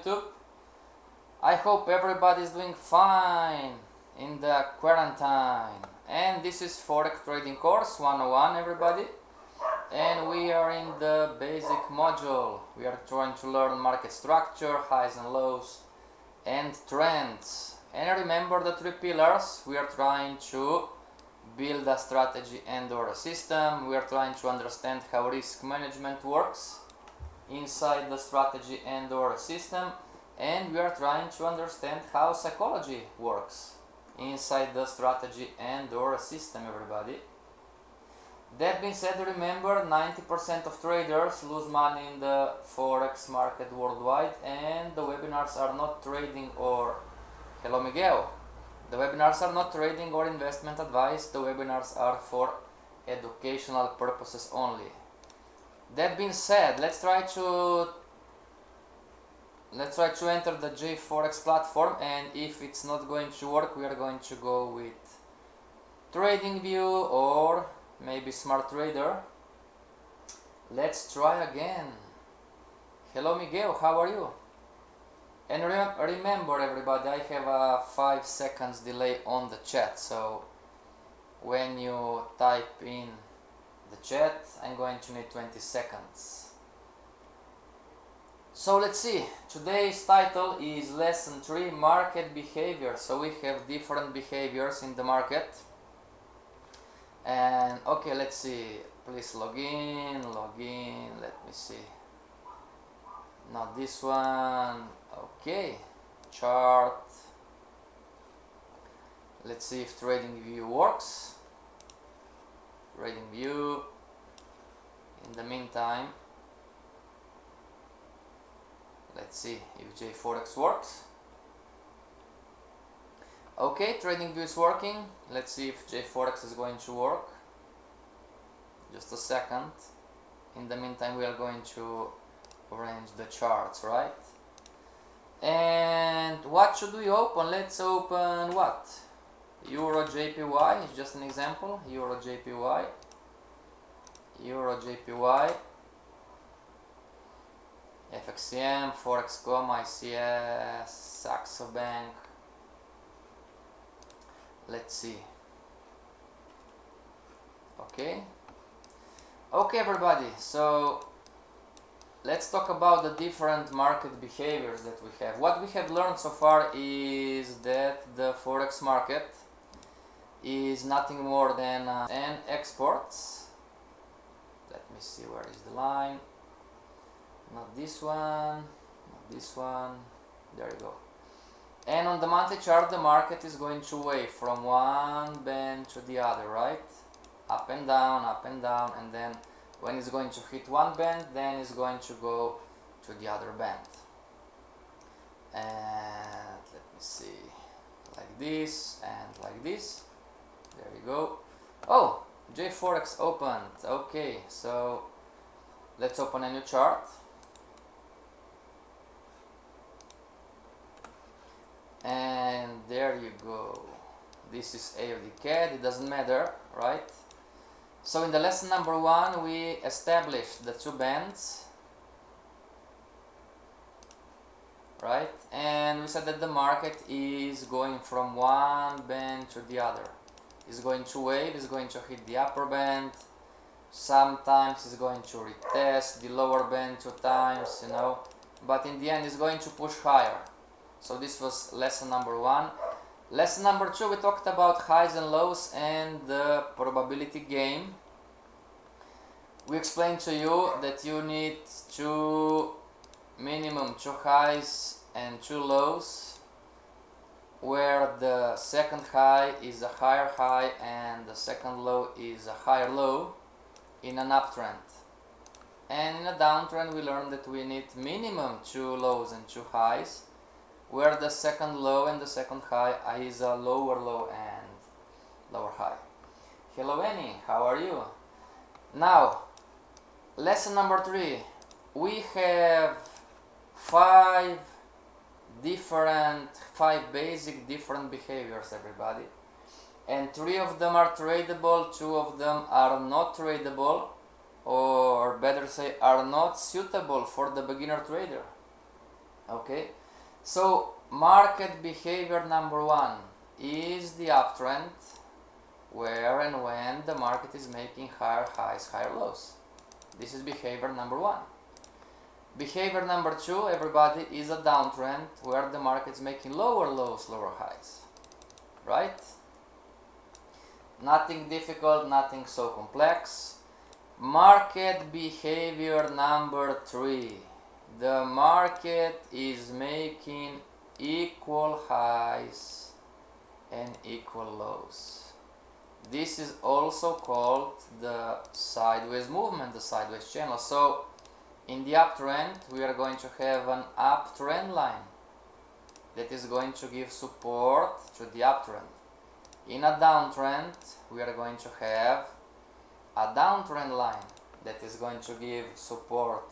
YouTube. I hope everybody is doing fine in the quarantine. And this is Forex Trading Course 101, everybody. And we are in the basic module. We are trying to learn market structure, highs and lows, and trends. And remember the three pillars. We are trying to build a strategy and or a system. We are trying to understand how risk management works inside the strategy and or a system. And we are trying to understand how psychology works inside the strategy and or a system, everybody. That being said, remember 90% of traders lose money in the Forex market worldwide, and the webinars are not trading or... Hello Miguel. The webinars are not trading or investment advice. The webinars are for educational purposes only. That being said, let's try to enter the Forex platform, and if it's not going to work, we are going to go with TradingView or maybe Smart Trader. Let's try again. Hello Miguel, how are you? And remember everybody, I have a 5 seconds delay on the chat, so when you type in the chat, I'm going to need 20 seconds. So let's see, today's title is Lesson 3, Market Behavior. So we have different behaviors in the market. And okay, let's see, please log in, let me see. Not this one. Okay, chart. Let's see if TradingView works. TradingView. In the meantime, let's see if Forex works. Okay, TradingView is working. Let's see if Forex is going to work. Just a second. In the meantime, we are going to arrange the charts, right? And what should we open? Let's open what? Euro JPY is just an example. Euro JPY, FXCM, Forex.com, ICS, Saxo Bank. Let's see. Okay, everybody. So let's talk about the different market behaviors that we have. What we have learned so far is that the Forex market is nothing more than and exports. Let me see, where is the line? Not this one, there you go. And on the monthly chart, the market is going to wave from one band to the other, right? Up and down, and then when it's going to hit one band, then it's going to go to the other band. And let me see, like this and like this. There you go. Oh, Forex opened. Okay, so let's open a new chart. And there you go. This is AUD-CAD, it doesn't matter, right? So in the lesson number 1, we established the two bands, right? And we said that the market is going from one band to the other. It's going to wave, it's going to hit the upper band. Sometimes it's going to retest the lower band 2 times, you know. But in the end, it's going to push higher. So this was lesson number 1. Lesson number 2, we talked about highs and lows and the probability game. We explained to you that you need minimum 2 highs and 2 lows, where the second high is a higher high and the second low is a higher low in an uptrend. And in a downtrend, we learned that we need minimum 2 lows and 2 highs, where the second low and the second high is a lower low and lower high. Hello Annie, how are you? Now, lesson number 3. We have 5 basic different behaviors, everybody. And 3 of them are tradable, 2 of them are not tradable, or better say, are not suitable for the beginner trader. Okay? Okay, so market behavior number one is the uptrend, where and when the market is making higher highs, higher lows. This is behavior number one. Behavior number two, everybody, is a downtrend where the market is making lower lows, lower highs. Right? Nothing difficult, nothing so complex. Market behavior number three. The market is making equal highs and equal lows. This is also called the sideways movement, the sideways channel. So in the uptrend, we are going to have an uptrend line that is going to give support to the uptrend. In a downtrend, we are going to have a downtrend line that is going to give support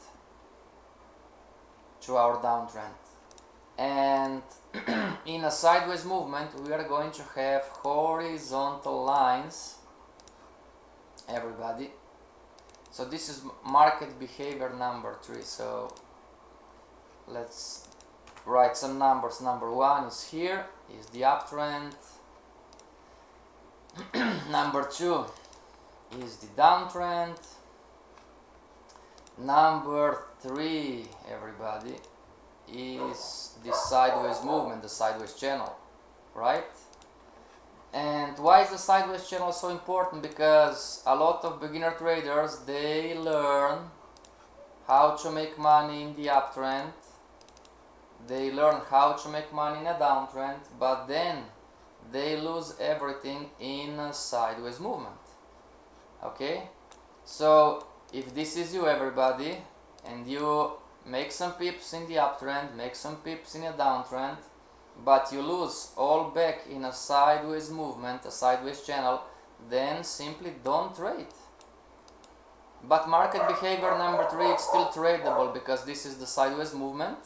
to our downtrend. And in a sideways movement, we are going to have horizontal lines, everybody. So this is market behavior number three. So let's write some numbers. Number one is here, is the uptrend. Number two is the downtrend. Number three, everybody, is the sideways movement, the sideways channel, right? And why is the sideways channel so important? Because a lot of beginner traders, they learn how to make money in the uptrend, they learn how to make money in a downtrend, but then they lose everything in a sideways movement. Okay, so if this is you, everybody, and you make some pips in the uptrend, make some pips in a downtrend, but you lose all back in a sideways movement, a sideways channel, then simply don't trade. But market behavior number three is still tradable because this is the sideways movement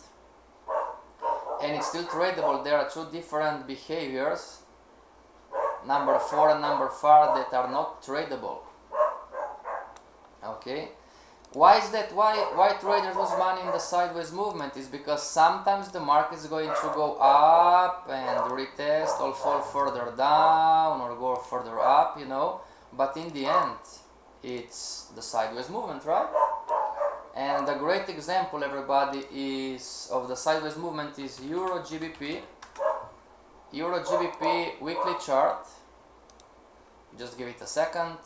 and it's still tradable. There are two different behaviors, number 4 and number 5, that are not tradable. Okay, why is that? Why traders lose money in the sideways movement? Is because sometimes the market is going to go up and retest or fall further down or go further up, you know, but in the end it's the sideways movement, right? And a great example, everybody, is of the sideways movement is Euro GBP. Euro GBP weekly chart. Just give it a second.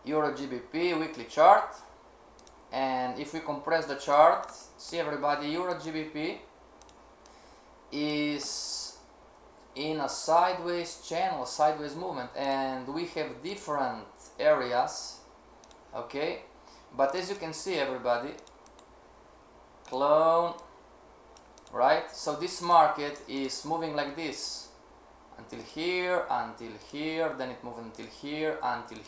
Euro GBP weekly chart, and if we compress the chart, see everybody, Euro GBP is in a sideways channel, sideways movement, and we have different areas, okay, but as you can see, everybody, clone, right? So this market is moving like this until here, then it moved until here, until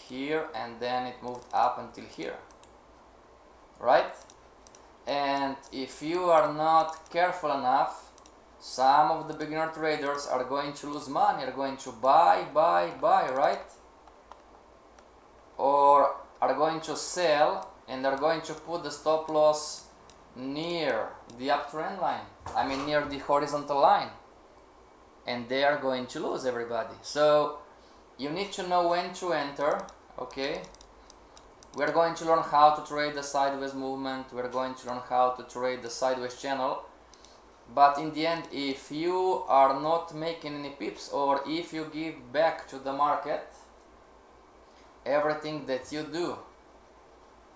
here, and then it moved up until here, right? And if you are not careful enough, some of the beginner traders are going to lose money, are going to buy, right? Or are going to sell and are going to put the stop loss near the uptrend line, I mean near the horizontal line, and they are going to lose, everybody. So you need to know when to enter, okay? We're going to learn how to trade the sideways movement, we're going to learn how to trade the sideways channel, but in the end, if you are not making any pips, or if you give back to the market everything that you do,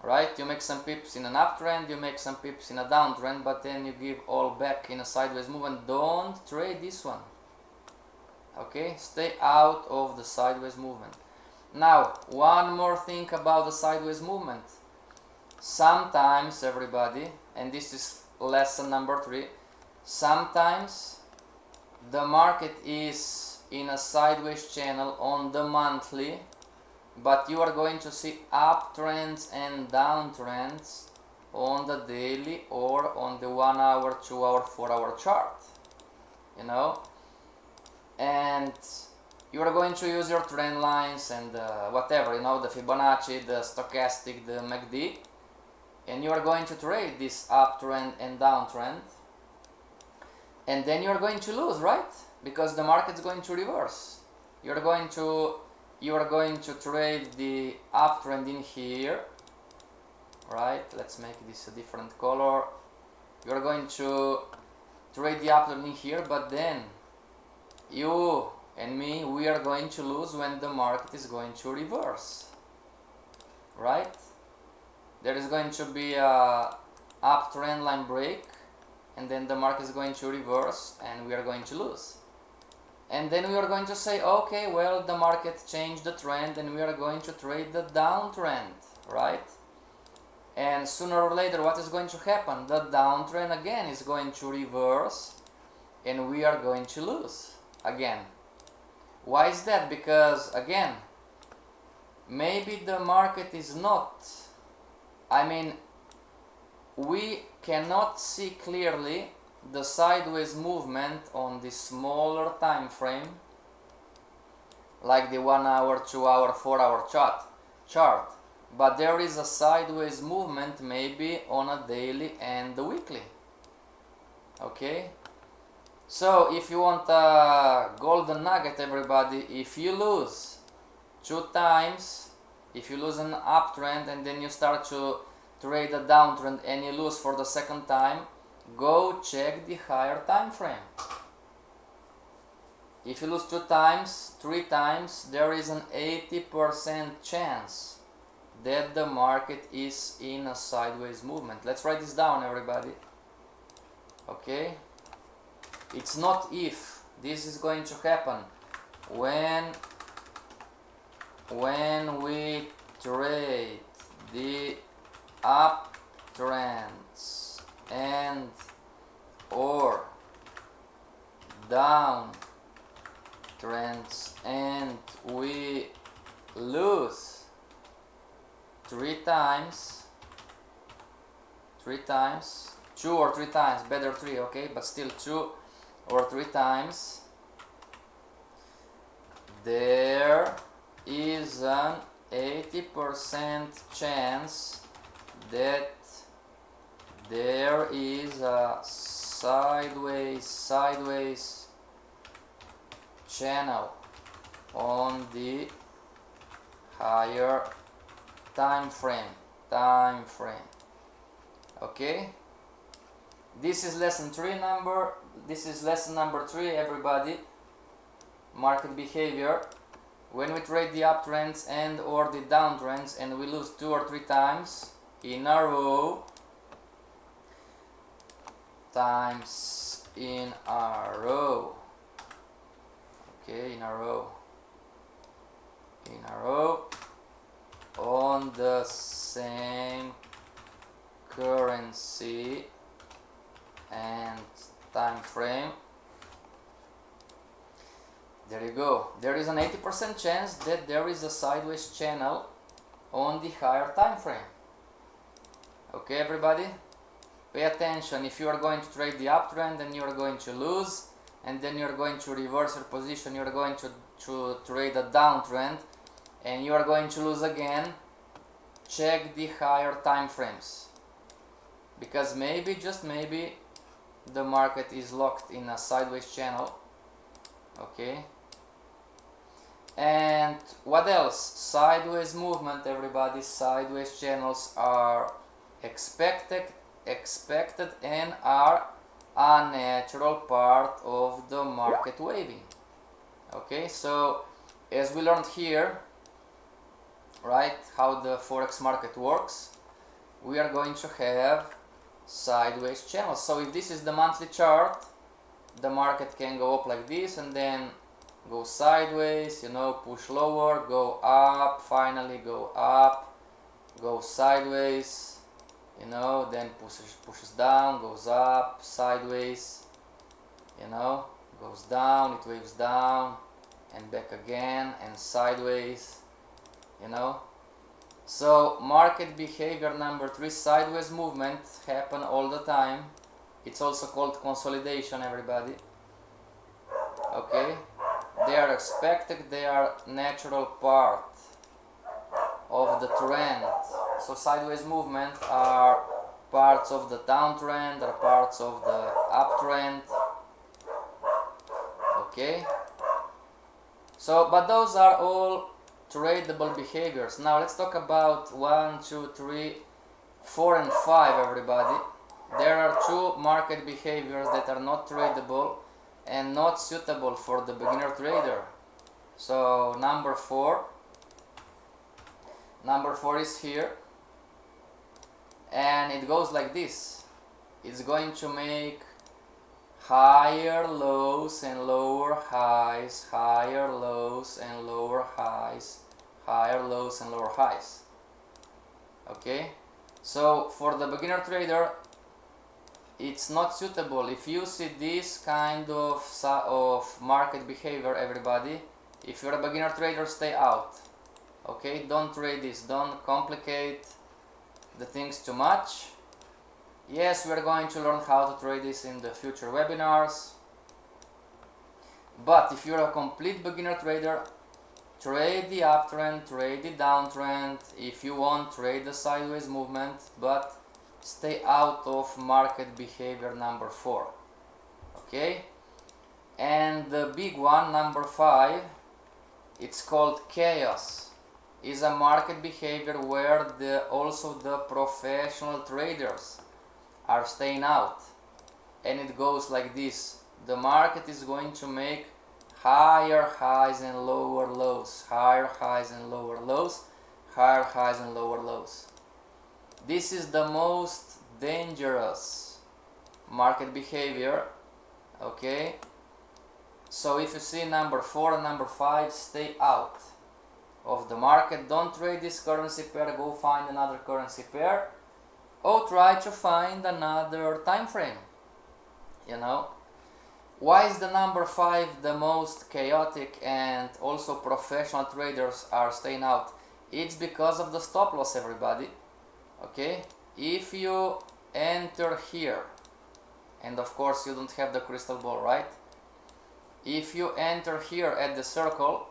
right? You make some pips in an uptrend, you make some pips in a downtrend, but then you give all back in a sideways movement, don't trade this one. Okay, stay out of the sideways movement. Now, one more thing about the sideways movement. Sometimes, everybody, and this is lesson number 3, sometimes the market is in a sideways channel on the monthly, but you are going to see uptrends and downtrends on the daily or on the 1 hour, 2 hour, 4 hour chart, you know. And you are going to use your trend lines and whatever, you know, the Fibonacci, the Stochastic, the MACD, and you are going to trade this uptrend and downtrend, and then you are going to lose, right? Because the market is going to reverse. You are going to trade the uptrend in here, right? Let's make this a different color. You are going to trade the uptrend in here, but then you and me, we are going to lose when the market is going to reverse, right? There is going to be a uptrend line break, and then the market is going to reverse and we are going to lose. And then we are going to say, okay, well, the market changed the trend and we are going to trade the downtrend, right? And sooner or later, what is going to happen? The downtrend again is going to reverse and we are going to lose again. Why is that? Because again, maybe the market is not, I mean, we cannot see clearly the sideways movement on the smaller time frame, like the 1 hour, 2 hour, 4 hour chart, but there is a sideways movement maybe on a daily and the weekly. Okay, so if you want a golden nugget, everybody, if you lose 2 times, if you lose an uptrend and then you start to trade a downtrend and you lose for the second time, go check the higher time frame. If you lose 2 times, 3 times, there is an 80% chance that the market is in a sideways movement. Let's write this down, everybody. Okay, it's not if, this is going to happen when we trade the uptrends and or downtrends and we lose 3 times, 2 or 3 times, better 3, okay, but still 2 or 3 times, there is an 80% chance that there is a sideways channel on the higher time frame. Okay, this is lesson number 3, everybody. Market behavior. When we trade the uptrends and or the downtrends and we lose 2 or 3 times in a row, okay, in a row on the same currency and time frame, there you go. There is an 80% chance that there is a sideways channel on the higher time frame. Okay, everybody? Pay attention. If you are going to trade the uptrend and you are going to lose, and then you are going to reverse your position, you are going to trade a downtrend and you are going to lose again, check the higher time frames, because maybe, just maybe, the market is locked in a sideways channel. Okay, and what else? Sideways movement, everybody. Sideways channels are expected and are a natural part of the market waving. Okay, so as we learned here, right, how the Forex market works, we are going to have sideways channels. So if this is the monthly chart, the market can go up like this and then go sideways, you know, push lower, go up, finally go up, go sideways, you know, then pushes down, goes up, sideways, you know, goes down, it waves down and back again and sideways, you know. So market behavior number 3, sideways movement, happen all the time. It's also called consolidation, everybody. Okay, they are expected, they are natural part of the trend. So sideways movement are parts of the downtrend, are parts of the uptrend. Okay, so but those are all tradable behaviors. Now let's talk about 1, 2, 3, 4 and 5, everybody. There are two market behaviors that are not tradable and not suitable for the beginner trader. So number 4 is here, and it goes like this. It's going to make higher lows and lower highs, higher lows and lower highs, higher lows and lower highs. Okay, so for the beginner trader it's not suitable. If you see this kind of market behavior, everybody, if you're a beginner trader, stay out. Okay, don't trade this, don't complicate the things too much. Yes, we are going to learn how to trade this in the future webinars, but if you're a complete beginner trader, trade the uptrend, trade the downtrend. If you want, trade the sideways movement, but stay out of market behavior number 4. Okay, and the big one, number 5, it's called chaos. Is a market behavior where also the professional traders are staying out, and it goes like this. The market is going to make higher highs and lower lows, higher highs and lower lows, higher highs and lower lows. This is the most dangerous market behavior. Okay, so if you see number 4 and number 5, stay out of the market. Don't trade this currency pair, go find another currency pair, or try to find another time frame. You know, why is the number 5 the most chaotic and also professional traders are staying out? It's because of the stop loss, everybody. Okay, if you enter here, and of course you don't have the crystal ball, right? If you enter here at the circle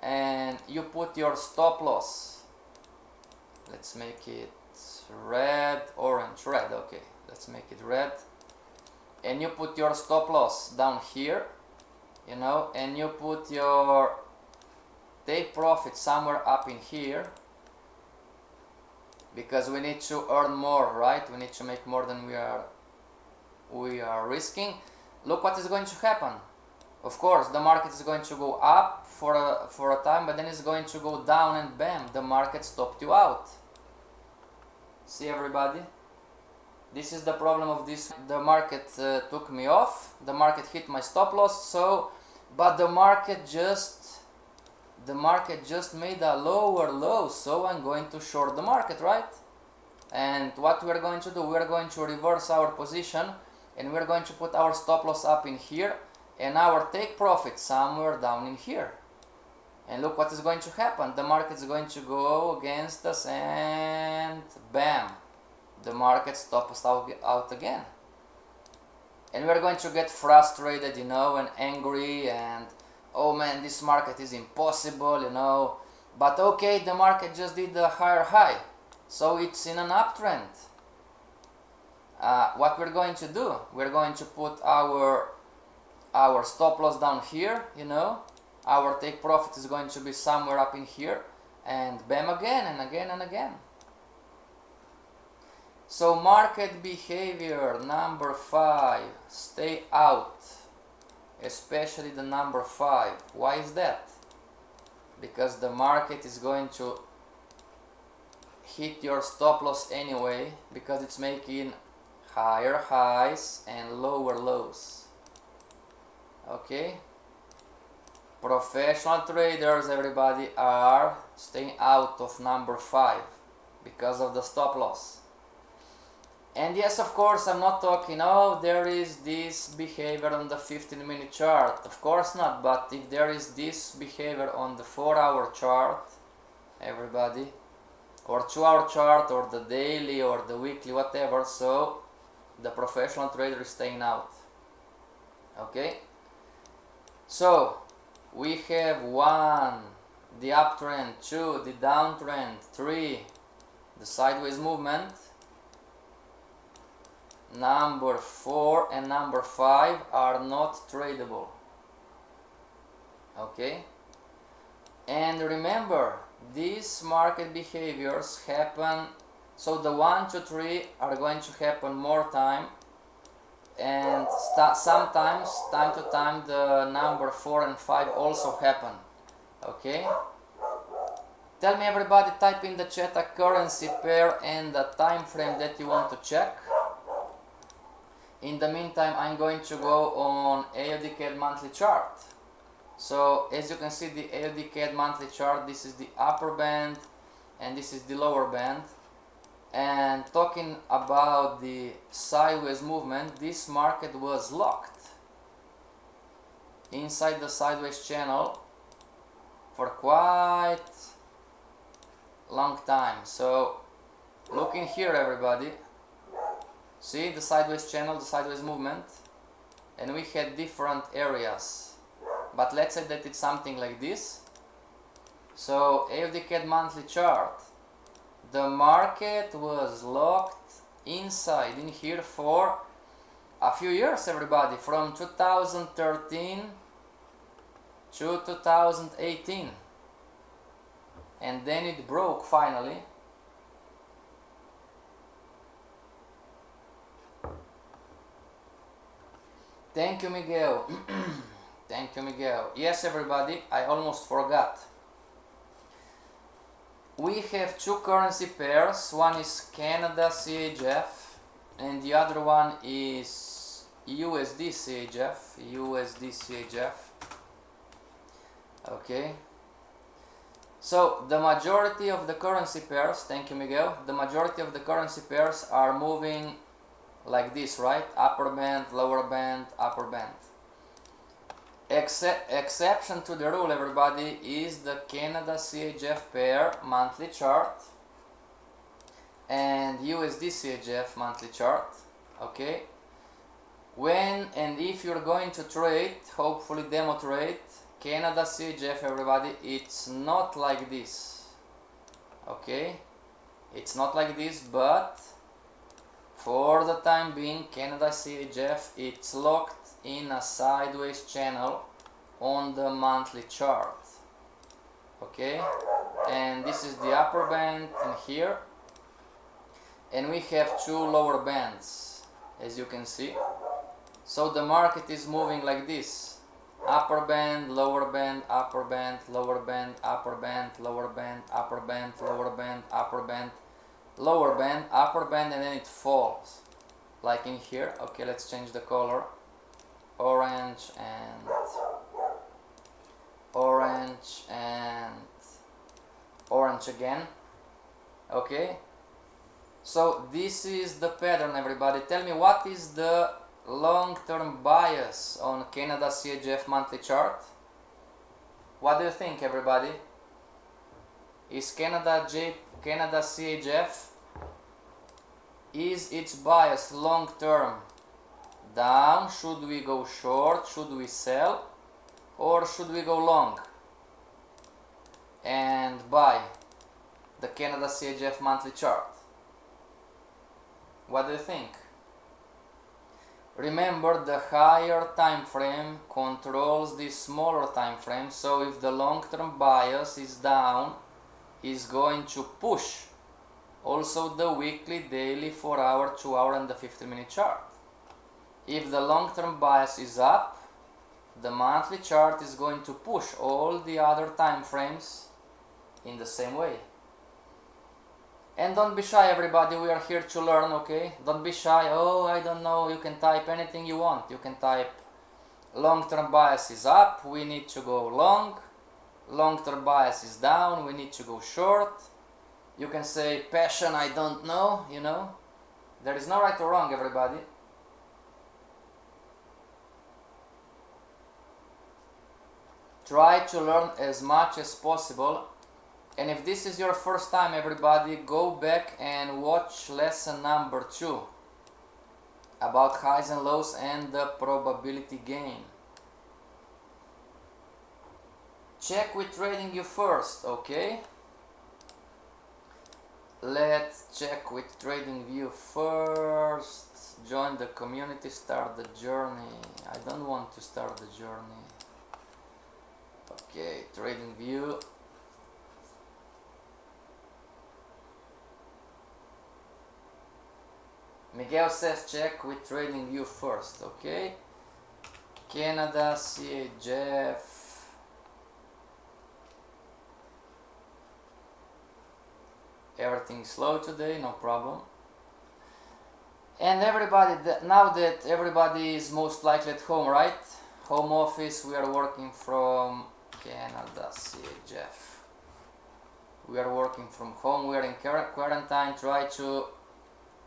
and you put your stop loss, let's make it red, orange, red. Okay, let's make it red, and you put your stop loss down here, you know, and you put your take profit somewhere up in here, because we need to earn more, right? We need to make more than we are risking. Look what is going to happen. Of course, the market is going to go up for a time, but then it's going to go down, and bam, the market stopped you out. See, everybody? This is the problem of this. The market took me off. The market hit my stop loss. So, but the market just made a lower low. So I'm going to short the market, right? And what we are going to do? We are going to reverse our position, and we are going to put our stop loss up in here, and our take profit somewhere down in here. And look what is going to happen. The market is going to go against us, and bam, the market stops us out again. And we're going to get frustrated, you know, and angry, and oh man, this market is impossible, you know. But okay, the market just did a higher high, so it's in an uptrend. What we're going to do? We're going to put our stop loss down here, you know. Our take profit is going to be somewhere up in here, and bam, again and again and again. So market behavior number 5, stay out, especially the number 5. Why is that? Because the market is going to hit your stop loss anyway, because it's making higher highs and lower lows. Okay, professional traders, everybody, are staying out of number 5 because of the stop loss. And yes, of course, I'm not talking, oh, there is this behavior on the 15-minute chart. Of course not, but if there is this behavior on the 4-hour chart, everybody, or 2-hour chart, or the daily, or the weekly, whatever, so the professional trader is staying out. Okay? So, we have 1, the uptrend, 2, the downtrend, 3, the sideways movement, number 4 and number 5 are not tradable. Okay? And remember, these market behaviors happen, so the 1, 2, 3 are going to happen more time, and sometimes, time to time, the number 4 and 5 also happen. Okay? Tell me everybody, type in the chat a currency pair and the time frame that you want to check. In the meantime, I'm going to go on AUD monthly chart. So as you can see, the AUD monthly chart, this is the upper band and this is the lower band. And talking about the sideways movement, this market was locked inside the sideways channel for quite long time. So looking here everybody, see the sideways channel, the sideways movement, and we had different areas, but let's say that it's something like this. So AUD monthly chart, the market was locked inside in here for a few years everybody, from 2013 to 2018, and then it broke finally. Thank you, Miguel. Thank you, Miguel. Yes everybody, I almost forgot. We have two currency pairs. One is Canada CHF and the other one is USD CHF. Okay. So the majority of the currency pairs, thank you Miguel, the majority of the currency pairs are moving like this, right? Upper band, lower band, upper band. Exception to the rule everybody is the Canada CHF pair monthly chart and USD CHF monthly chart. Okay, when and if you're going to trade, hopefully demo trade Canada CHF everybody, it's not like this. Okay, it's not like this, but for the time being Canada CHF, it's locked in a sideways channel on the monthly chart. Okay, and this is the upper band in here, and we have two lower bands as you can see. So the market is moving like this: upper band, lower band, upper band, lower band, upper band, lower band, upper band, lower band, upper band, lower band, upper band, and then it falls like in here. Okay, let's change the color. Orange and orange and orange again. Okay, so this is the pattern everybody. Tell me, what is the long-term bias on Canada CHF monthly chart? What do you think everybody? Is Canada CHF, is its bias long-term down? Should we go short? Should we sell? Or should we go long and buy the Canada CHF monthly chart? What do you think? Remember, the higher time frame controls the smaller time frame, so if the long-term bias is down, is going to push also the weekly, daily, 4-hour, 2-hour and the 50-minute chart. If the long-term bias is up, the monthly chart is going to push all the other time frames in the same way. And don't be shy everybody, we are here to learn, okay? Don't be shy, oh I don't know, you can type anything you want. You can type long-term bias is up, we need to go long. Long-term bias is down, we need to go short. You can say passion, I don't know, you know. There is no right or wrong everybody. Try to learn as much as possible, and if this is your first time everybody, go back and watch lesson number 2 about highs and lows and the probability game. check with TradingView first, okay? Let's check with TradingView first. Join the community, start the journey. I don't want to start the journey. Okay, TradingView. Miguel says check with TradingView first, okay? Canada, Usdchf. Everything is slow today, no problem. And everybody, now that everybody is most likely at home, right? Home office, we are working from Canada, Usdchf. We are working from home, we are in quarantine, try to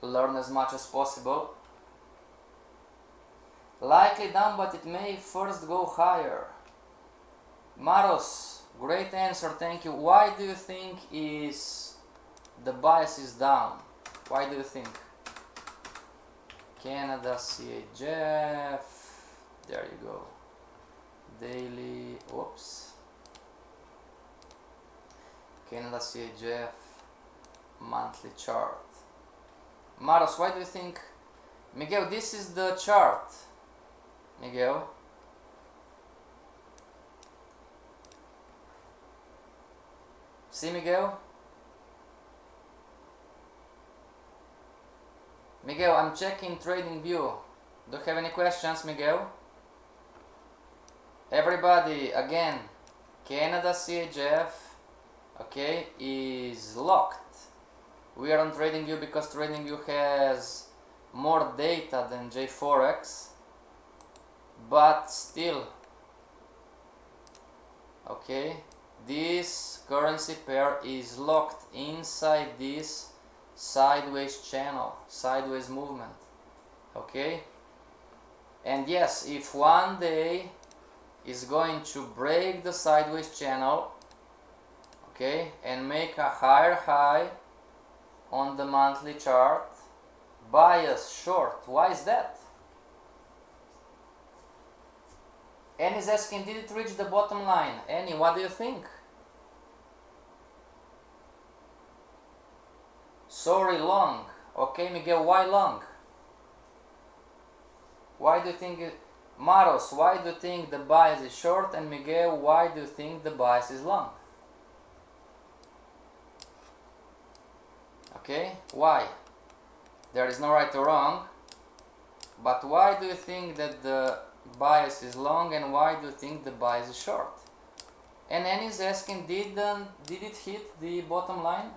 learn as much as possible. Likely down, but it may first go higher. Maros, great answer, thank you. Why do you think the bias is down? Why do you think? Canada, Usdchf, there you go. Daily, oops. Canada, Usdchf, monthly chart. Maros, why do you think? Miguel, this is the chart. Miguel. See, Miguel? Miguel, I'm checking TradingView. Do you have any questions, Miguel? Everybody, again, Canada, Usdchf, okay, is locked. We are on TradingView because TradingView has more data than Forex, but still, okay, this currency pair is locked inside this sideways channel, sideways movement, okay? And yes, if one day is going to break the sideways channel, okay, and make a higher high on the monthly chart, bias short. Why is that? Annie is asking, did it reach the bottom line? Annie, what do you think? Sorry, long. Okay, Miguel, why long? Why do you think Maros, why do you think the bias is short? And Miguel, why do you think the bias is long? Okay, why? There is no right or wrong, but why do you think that the bias is long and why do you think the bias is short? And Annie is asking, did it hit the bottom line?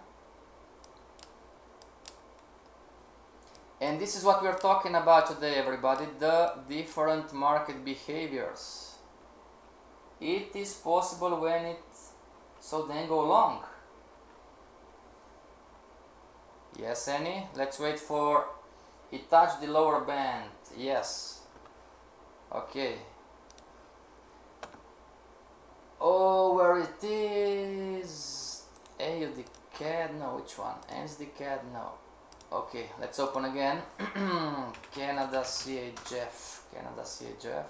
And this is what we are talking about today, everybody, the different market behaviors. It is possible when so then go long. Yes, Annie, let's wait for it touched the lower band. Yes. Okay. Oh, where it is? AUD no, which one? Usdchf, no. Okay, let's open again. Canada, Usdchf, Canada, Usdchf.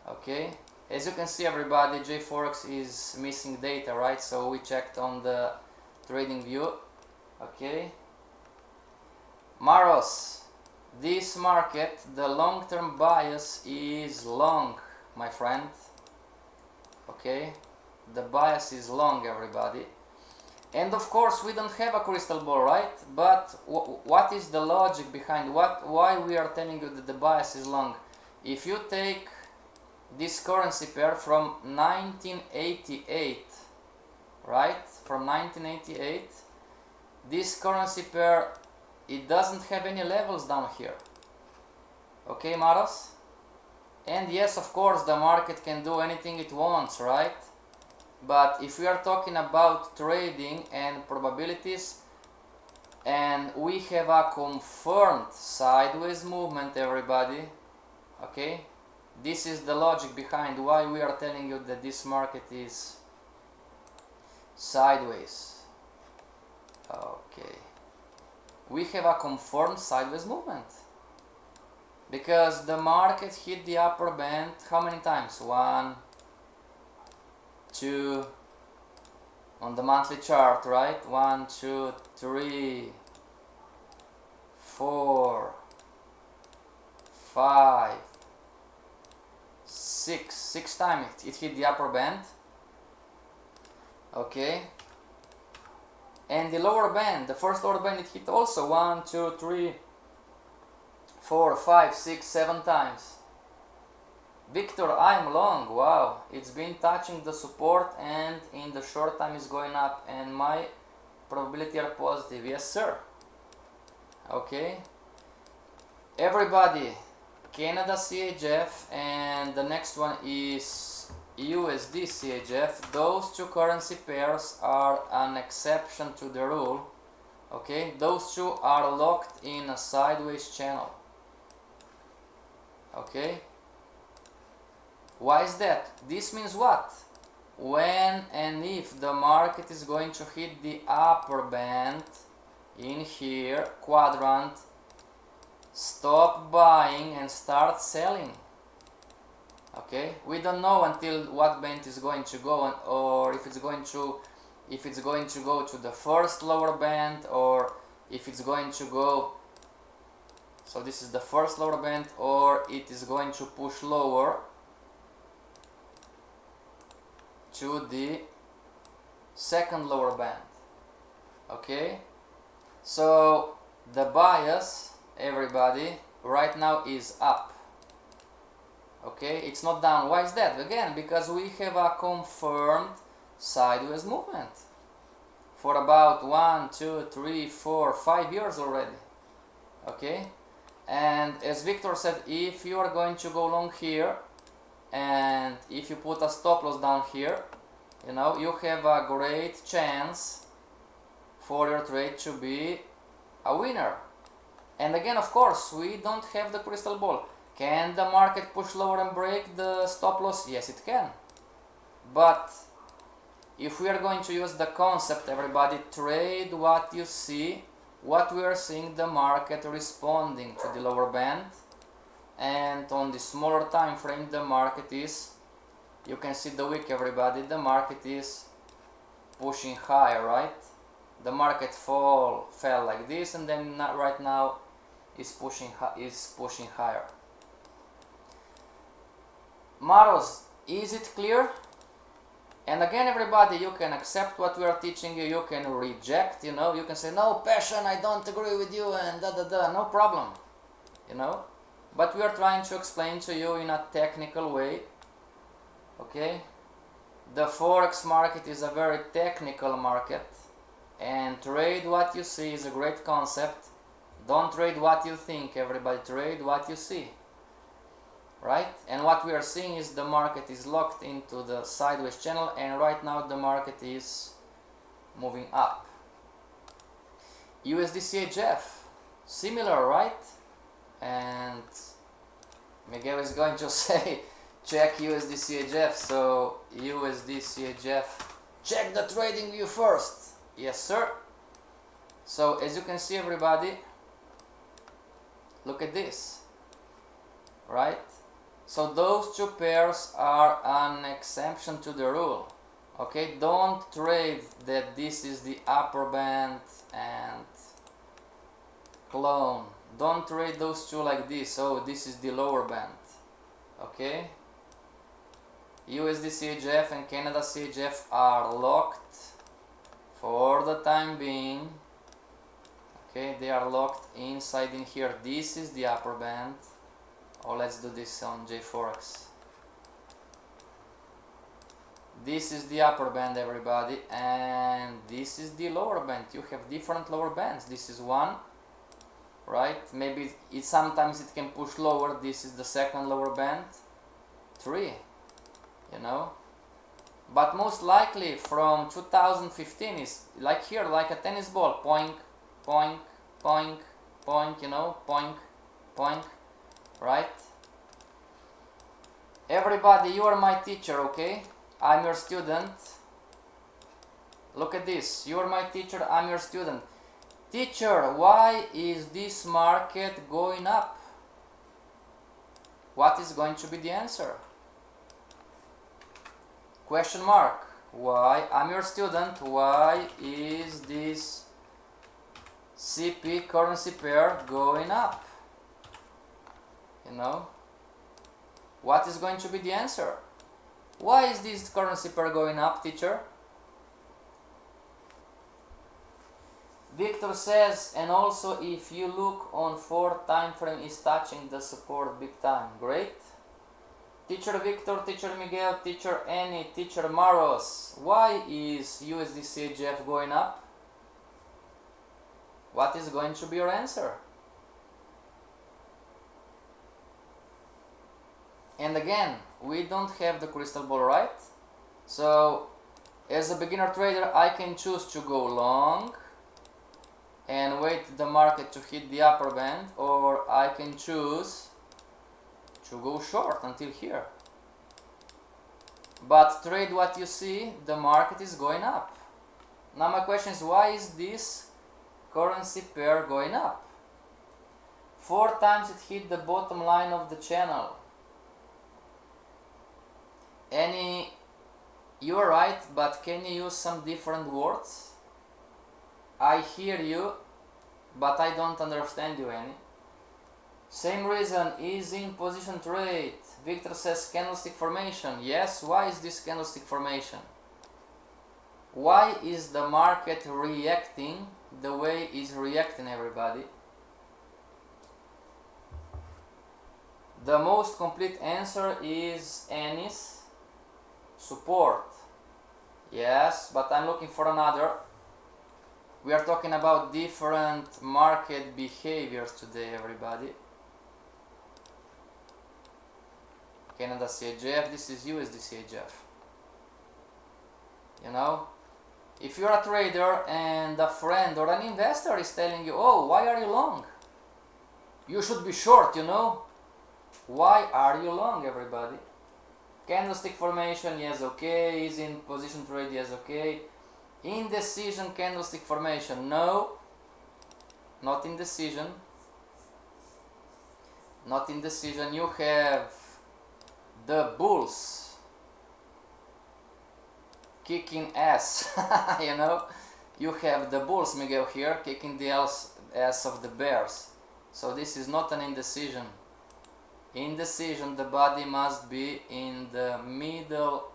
Okay, as you can see, everybody, Forex is missing data, right? So we checked on the TradingView. Okay, Maros, this market, the long-term bias is long, my friend. Okay, the bias is long, everybody. And of course, we don't have a crystal ball, right? But what is the logic behind why we are telling you that the bias is long? If you take this currency pair from 1988, right? From 1988, this currency pair, it doesn't have any levels down here. Okay, Maros? And yes, of course, the market can do anything it wants, right? But if we are talking about trading and probabilities, and we have a confirmed sideways movement, everybody, okay, this is the logic behind why we are telling you that this market is sideways. Okay, we have a confirmed sideways movement because the market hit the upper band how many times? 1, 2 on the monthly chart, right? 1, 2, 3, 4, 5, 6 times it hit the upper band. Okay, and the lower band, the first lower band, it hit also 1, 2, 3, 4, 5, 6, 7 times. Victor, I'm long. Wow, it's been touching the support and in the short time is going up and my probability are positive. Yes sir. Okay, everybody, Canada CHF and the next one is USD CHF. Those two currency pairs are an exception to the rule. Okay, those two are locked in a sideways channel. Okay, why is that? This means what? When and if the market is going to hit the upper band in here, quadrant, stop buying and start selling. Okay, we don't know until what band is going to go on, or if it's going to go to the first lower band, or if it's going to go, so this is the first lower band, or it is going to push lower to the second lower band. Okay, so the bias, everybody, right now is up. Okay, it's not down. Why is that? Again, because we have a confirmed sideways movement for about 1, 2, 3, 4, 5 years already. Okay, and as Victor said, if you are going to go long here and if you put a stop loss down here, you know, you have a great chance for your trade to be a winner. And again, of course, we don't have the crystal ball. Can the market push lower and break the stop loss? Yes, it can. But if we are going to use the concept, everybody, trade what you see, what we are seeing the market responding to the lower band, and on the smaller time frame the market is, you can see the wick, everybody, the market is pushing higher, right? The market fell like this, and then right now is pushing higher. Maros, is it clear? And again, everybody, you can accept what we are teaching you, you can reject, you know, you can say, no, Passion, I don't agree with you, and no problem, you know. But we are trying to explain to you in a technical way, okay? The Forex market is a very technical market, and trade what you see is a great concept. Don't trade what you think, everybody, trade what you see. Right? And what we are seeing is the market is locked into the sideways channel, and right now the market is moving up. USDCHF, similar, right? And Miguel is going to say check USDCHF, so USDCHF, check the trading view first. Yes sir. So as you can see, everybody, look at this, right? So those two pairs are an exception to the rule. Okay, don't trade that this is the upper band and clone. Don't trade those two like this. Oh, this is the lower band. Okay, USD CHF and Canada CHF are locked for the time being. Okay, they are locked inside in here. This is the upper band. Oh, let's do this on JForex. This is the upper band, everybody, and this is the lower band. You have different lower bands. This is one, right? Maybe sometimes it can push lower. This is the second lower band. 3, you know. But most likely from 2015 is like here, like a tennis ball. Poink, poink, poink, poink, you know, poink, poink. Right? Everybody, you are my teacher, okay? I'm your student. Look at this. You are my teacher, I'm your student. Teacher, why is this market going up? What is going to be the answer? Question mark. Why? I'm your student. Why is this CP currency pair going up? You know? What is going to be the answer? Why is this currency pair going up, teacher? Victor says, and also if you look on 4 time frame is touching the support big time. Great. Teacher Victor, Teacher Miguel, Teacher Annie, Teacher Maros, why is USDCHF going up? What is going to be your answer? And again, we don't have the crystal ball, right? So, as a beginner trader, I can choose to go long and wait the market to hit the upper band, or I can choose to go short until here. But trade what you see, the market is going up. Now my question is, why is this currency pair going up? 4 times it hit the bottom line of the channel. You're right, but can you use some different words? I hear you, but I don't understand you, Annie. Same reason, is in position trade. Victor says candlestick formation. Yes, why is this candlestick formation? Why is the market reacting the way it's reacting, everybody? The most complete answer is Annie's support. Yes, but I'm looking for another. We are talking about different market behaviors today, everybody. Canada CHF, this is USDCHF. You know, if you're a trader and a friend or an investor is telling you, oh, why are you long? You should be short, you know. Why are you long, everybody? Candlestick formation, yes, okay. Is in position trade, yes, okay. Indecision, candlestick formation, no. Not indecision. Not indecision. You have the bulls kicking ass. You know, you have the bulls, Miguel, here kicking the ass of the bears. So this is not an indecision. Indecision, the body must be in the middle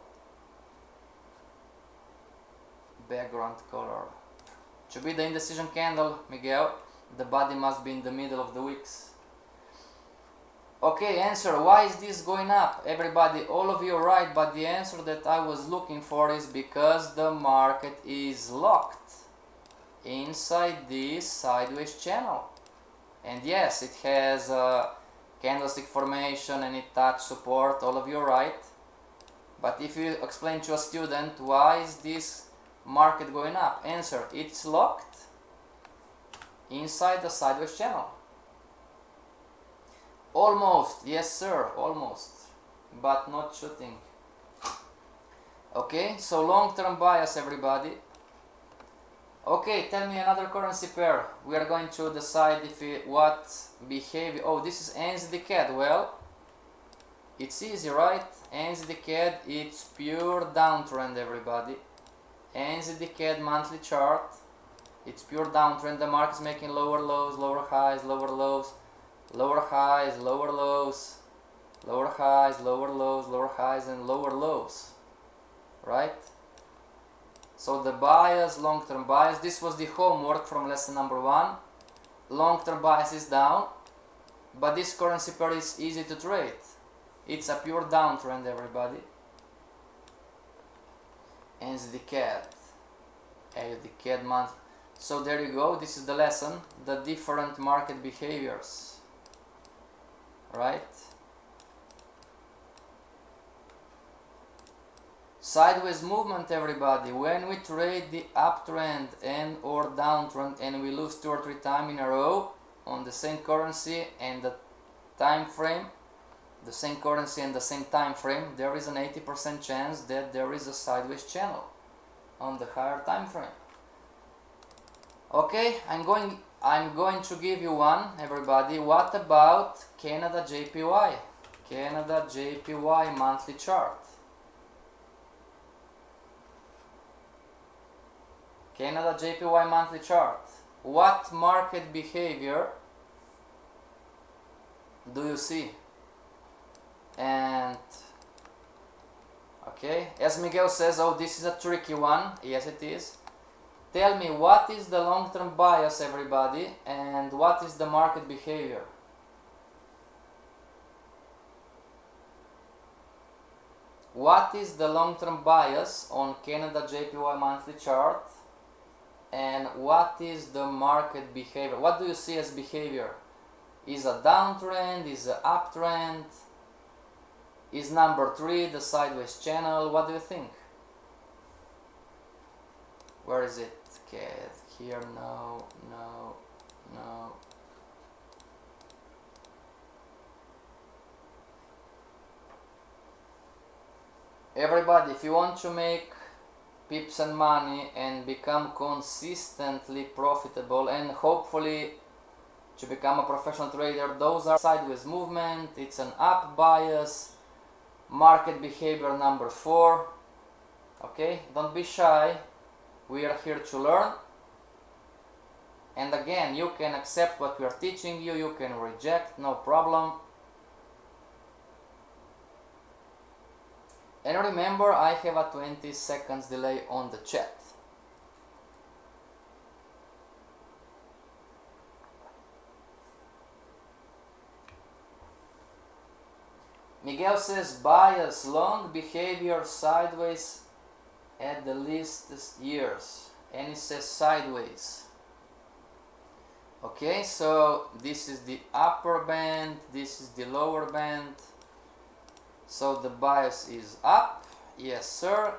background color. To be the indecision candle, Miguel, the body must be in the middle of the wicks. Okay, answer, why is this going up? Everybody, all of you are right, but the answer that I was looking for is because the market is locked inside this sideways channel. And yes, it has a candlestick formation and it touched support, all of you are right. But if you explain to a student, why is this market going up? Answer, it's locked inside the sideways channel. Almost, yes sir, almost, but not shooting. Okay, so long-term bias, everybody. Okay, tell me another currency pair. We are going to decide if what behavior. Oh, this is NZD-CAD. Well, it's easy, right? NZD-CAD, it's pure downtrend, everybody. NZD-CAD monthly chart, it's pure downtrend. The market is making lower lows, lower highs, lower lows, lower highs, lower lows, lower highs, lower lows, lower highs, and lower lows, right? So the bias, long-term bias, this was the homework from lesson number 1. Long-term bias is down, but this currency pair is easy to trade. It's a pure downtrend, everybody. NZD-CAD, AUD-CAD month. So there you go, this is the lesson, the different market behaviors. Right? Sideways movement, everybody. When we trade the uptrend and or downtrend and we lose 2 or 3 times in a row on the same currency and the time frame, the same currency and the same time frame, there is an 80% chance that there is a sideways channel on the higher time frame. Okay, I'm going to give you one, everybody. What about Canada JPY? Canada JPY monthly chart. Canada JPY monthly chart. What market behavior do you see? And okay, as Miguel says, oh, this is a tricky one. Yes, it is. Tell me, what is the long-term bias, everybody, and what is the market behavior? What is the long-term bias on Canada JPY monthly chart, and what is the market behavior? What do you see as behavior? Is a downtrend? Is an uptrend? Is number 3 the sideways channel? What do you think? Where is it? Okay, here, no. Everybody, if you want to make pips and money and become consistently profitable and hopefully to become a professional trader, those are sideways movement, it's an up bias, market behavior number 4. Okay, don't be shy, we are here to learn. And again, you can accept what we are teaching you, you can reject, no problem. And remember, I have a 20 seconds delay on the chat. Miguel says bias, long behavior, sideways at the least years. And he says sideways. Okay, so this is the upper band, this is the lower band. So the bias is up. Yes, sir.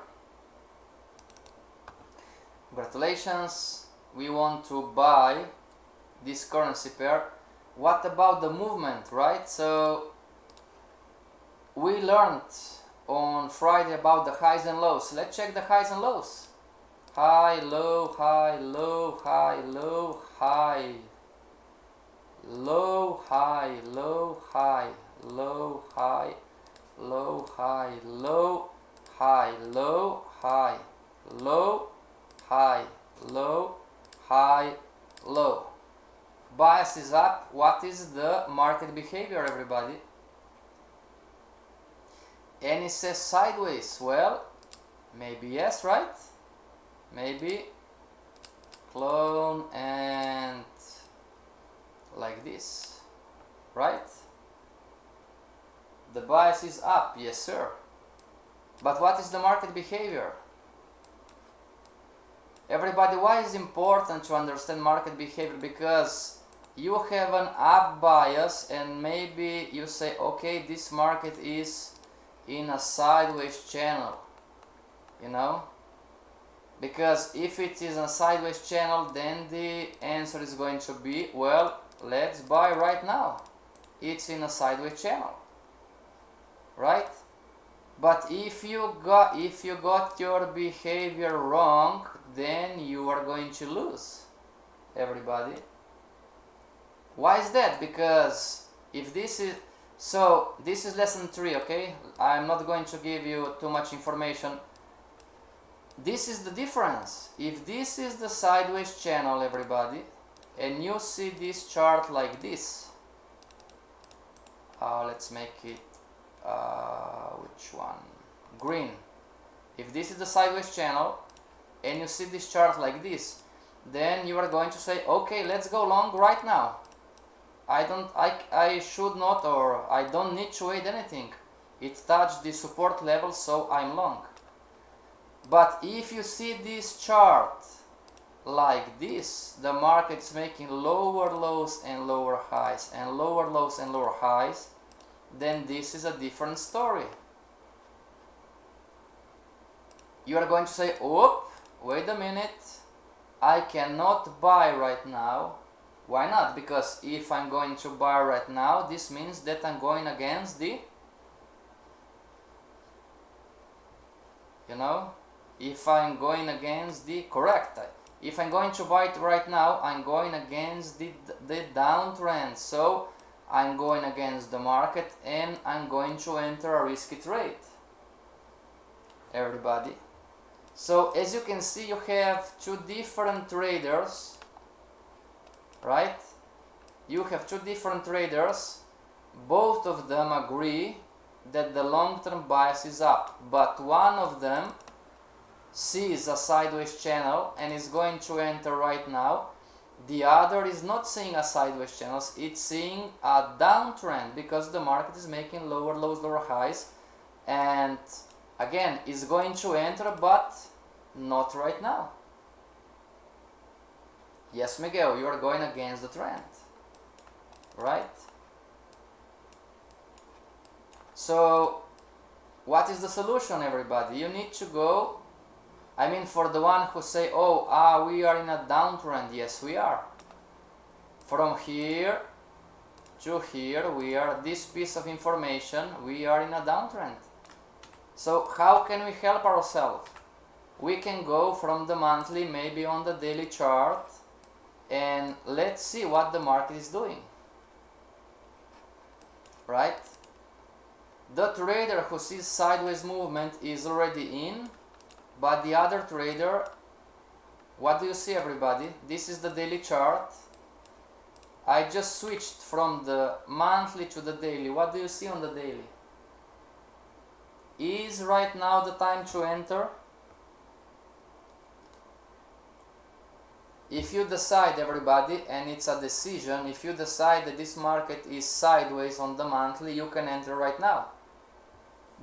Congratulations. We want to buy this currency pair. What about the movement, right? So we learned on Friday about the highs and lows. Let's check the highs and lows. High, low, high, low, high, low, high. Low, high, low, high, low, high. Low, high, low, high, low, high, low, high, low, high, low. Bias is up. What is the market behavior, everybody? And it says sideways. Well, maybe yes, right? Maybe clone and like this, right? The bias is up, yes sir. But what is the market behavior? Everybody, why is it important to understand market behavior? Because you have an up bias and maybe you say, okay, this market is in a sideways channel, you know? Because if it is a sideways channel, then the answer is going to be, well, let's buy right now. It's in a sideways channel. Right? But if you got your behavior wrong, then you are going to lose, everybody. Why is that? Because if this is, so this is lesson 3, okay? I'm not going to give you too much information. This is the difference. If this is the sideways channel, everybody, and you see this chart like this, let's make it which one? Green. If this is the sideways channel and you see this chart like this, then you are going to say, okay, let's go long right now. I should not, or I don't need to wait anything. It touched the support level, so I'm long. But if you see this chart like this, the market is making lower lows and lower highs and lower lows and lower highs, then this is a different story. You are going to say, oh, wait a minute, I cannot buy right now. Why not? Because if I'm going to buy right now, this means that I'm going against the, you know, if I'm going against the, correct, if I'm going to buy it right now, I'm going against the downtrend. So I'm going against the market and I'm going to enter a risky trade, everybody. So as you can see, you have two different traders, right? You have two different traders. Both of them agree that the long-term bias is up, but one of them sees a sideways channel and is going to enter right now. The other is not seeing a sideways channel, it's seeing a downtrend because the market is making lower lows, lower highs, and again is going to enter, but not right now. Yes, Miguel, you are going against the trend, right? So what is the solution, everybody? You need to go, I mean, for the one who say, oh, we are in a downtrend. Yes, we are. From here to here, we are, this piece of information, we are in a downtrend. So how can we help ourselves? We can go from the monthly, maybe on the daily chart, and let's see what the market is doing, right? The trader who sees sideways movement is already in, but the other trader, what do you see, everybody? This is the daily chart. I just switched from the monthly to the daily. What do you see on the daily? Is right now the time to enter? If you decide, everybody, and it's a decision, if you decide that this market is sideways on the monthly, you can enter right now.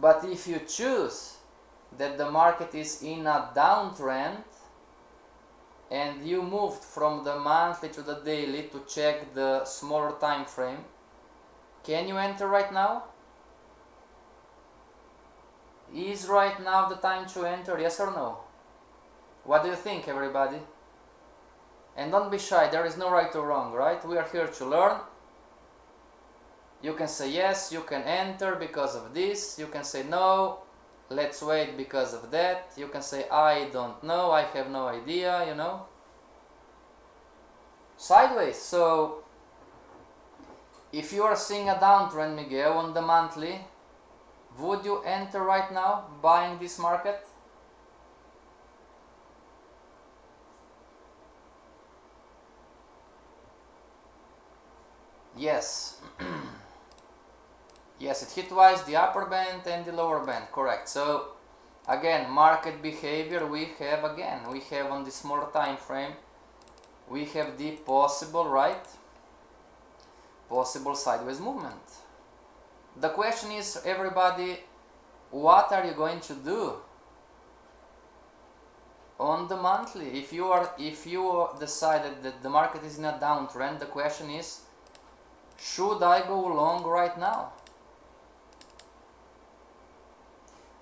But if you choose that the market is in a downtrend and you moved from the monthly to the daily to check the smaller time frame, can you enter right now? Is right now the time to enter, yes or no? What do you think, everybody? And don't be shy, there is no right or wrong, right? We are here to learn. You can say yes, you can enter because of this. You can say no, let's wait because of that. You can say I don't know, I have no idea, you know. Sideways. So if you are seeing a downtrend, Miguel, on the monthly, would you enter right now buying this market? Yes. Yes, it hit twice the upper band and the lower band, correct. So again, market behavior, we have on the smaller time frame, we have the possible, right? Possible sideways movement. The question is, everybody, what are you going to do on the monthly? If you decided that the market is in a downtrend, the question is, should I go long right now?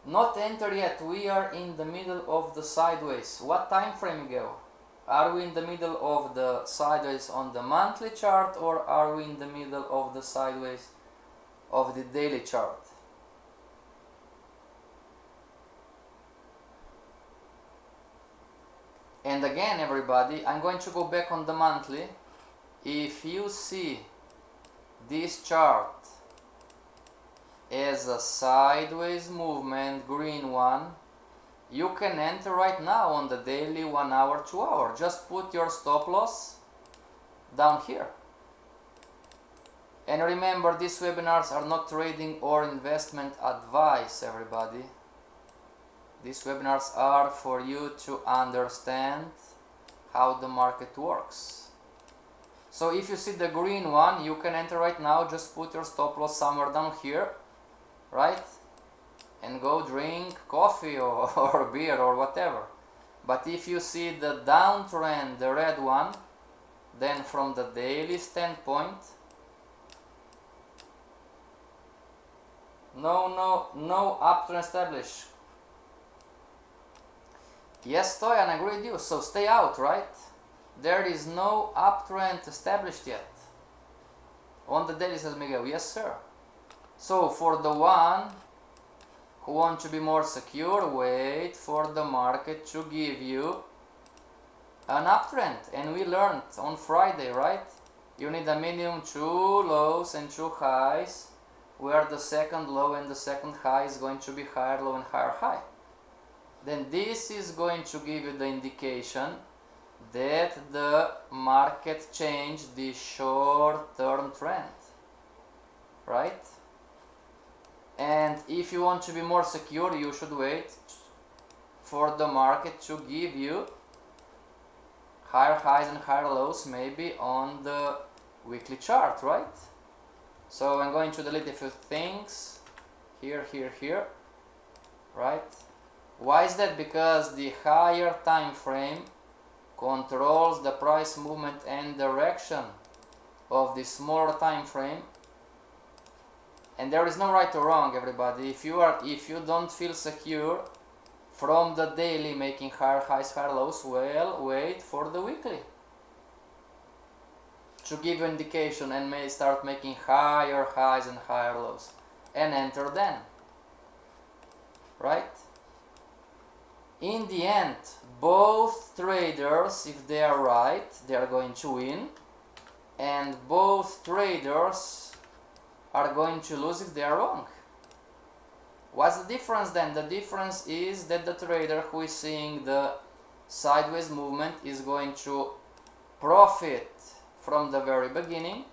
Not enter yet, we are in the middle of the sideways. What time frame, Miguel? Are we in the middle of the sideways on the monthly chart, or are we in the middle of the sideways of the daily chart? And again, everybody, I'm going to go back on the monthly. If you see this chart as a sideways movement, green one, you can enter right now on the daily, 1 hour, 2 hour. Just put your stop loss down here. And remember, these webinars are not trading or investment advice, everybody. These webinars are for you to understand how the market works. So if you see the green one, you can enter right now. Just put your stop loss somewhere down here, right? And go drink coffee or beer or whatever. But if you see the downtrend, the red one, then from the daily standpoint, no uptrend established. Yes, Stoyan, I agree with you. So stay out, right? There is no uptrend established yet. On the daily, says Miguel. Yes, sir. So for the one who want to be more secure, wait for the market to give you an uptrend. And we learned on Friday, right? You need a minimum 2 lows and 2 highs, where the second low and the second high is going to be higher low and higher high. then this is going to give you the indication that the market changed the short-term trend, right? And if you want to be more secure, you should wait for the market to give you higher highs and higher lows, maybe on the weekly chart, right? So I'm going to delete a few things here, right? Why is that? Because the higher time frame controls the price movement and direction of the smaller time frame, and there is no right or wrong, everybody. If you don't feel secure from the daily making higher highs, higher lows, well, wait for the weekly to give you indication and may start making higher highs and higher lows and enter then, right? In the end, both traders, if they are right, they are going to win, and both traders are going to lose if they are wrong. What's the difference then? The difference is that the trader who is seeing the sideways movement is going to profit from the very beginning,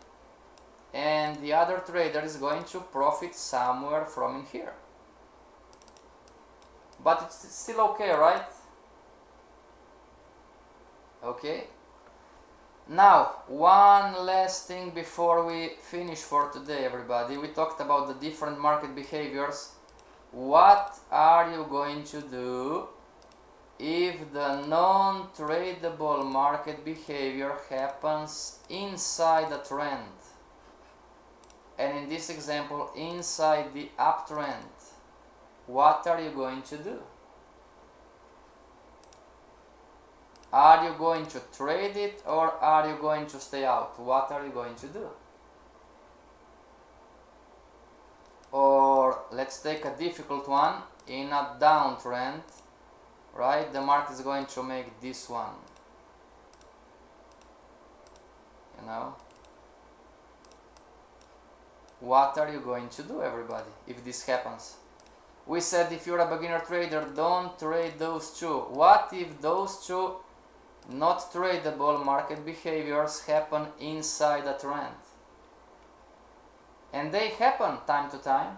and the other trader is going to profit somewhere from in here. But it's still okay, right? Okay. Now, one last thing before we finish for today, everybody. We talked about the different market behaviors. What are you going to do if the non-tradable market behavior happens inside the trend? And in this example, inside the uptrend. What are you going to do? Are you going to trade it or are you going to stay out? What are you going to do? Or let's take a difficult one. In a downtrend, right? The market is going to make this one. You know? What are you going to do, everybody, if this happens? We said if you're a beginner trader, don't trade those two. What if those two not tradable market behaviors happen inside a trend? And they happen time to time.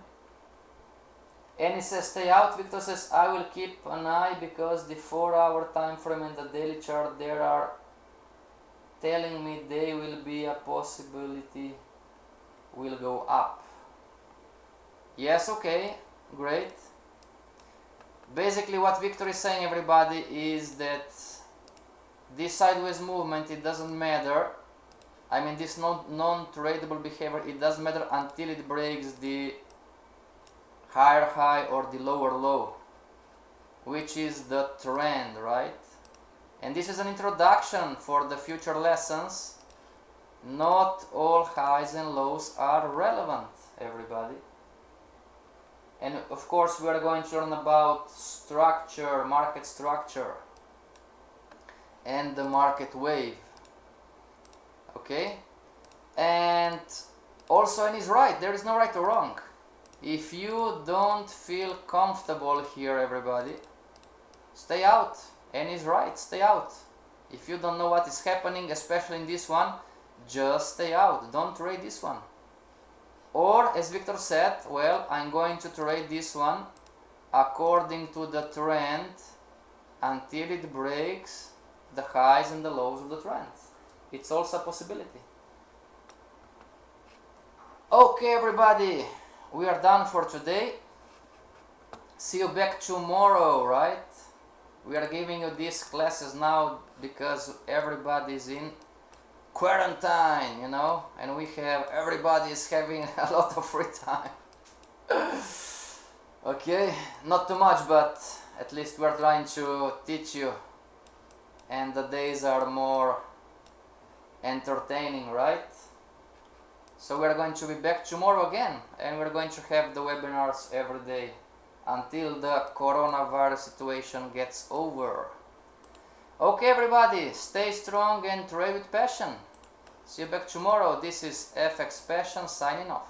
And it says stay out. Victor says I will keep an eye because the 4-hour time frame and the daily chart there are telling me they will be a possibility will go up. Yes, okay. Great. Basically what Victor is saying, everybody, is that this sideways movement, it doesn't matter. I mean, this non-tradable behavior, it doesn't matter until it breaks the higher high or the lower low, which is the trend, right? And this is an introduction for the future lessons. Not all highs and lows are relevant, everybody. And of course we are going to learn about structure, market structure, and the market wave. Okay? And also, and he's right, there is no right or wrong. If you don't feel comfortable here, everybody, stay out. And he's right, stay out. If you don't know what is happening, especially in this one, just stay out. Don't trade this one. Or, as Victor said, well, I'm going to trade this one according to the trend until it breaks the highs and the lows of the trend. It's also a possibility. Okay, everybody, we are done for today. See you back tomorrow, right? We are giving you these classes now because everybody is in quarantine, you know, and everybody is having a lot of free time. Okay, not too much, but at least we're trying to teach you, and the days are more entertaining, right? So we're going to be back tomorrow again, and we're going to have the webinars every day until the coronavirus situation gets over. Okay, everybody, stay strong and trade with passion. See you back tomorrow. This is FXPassion signing off.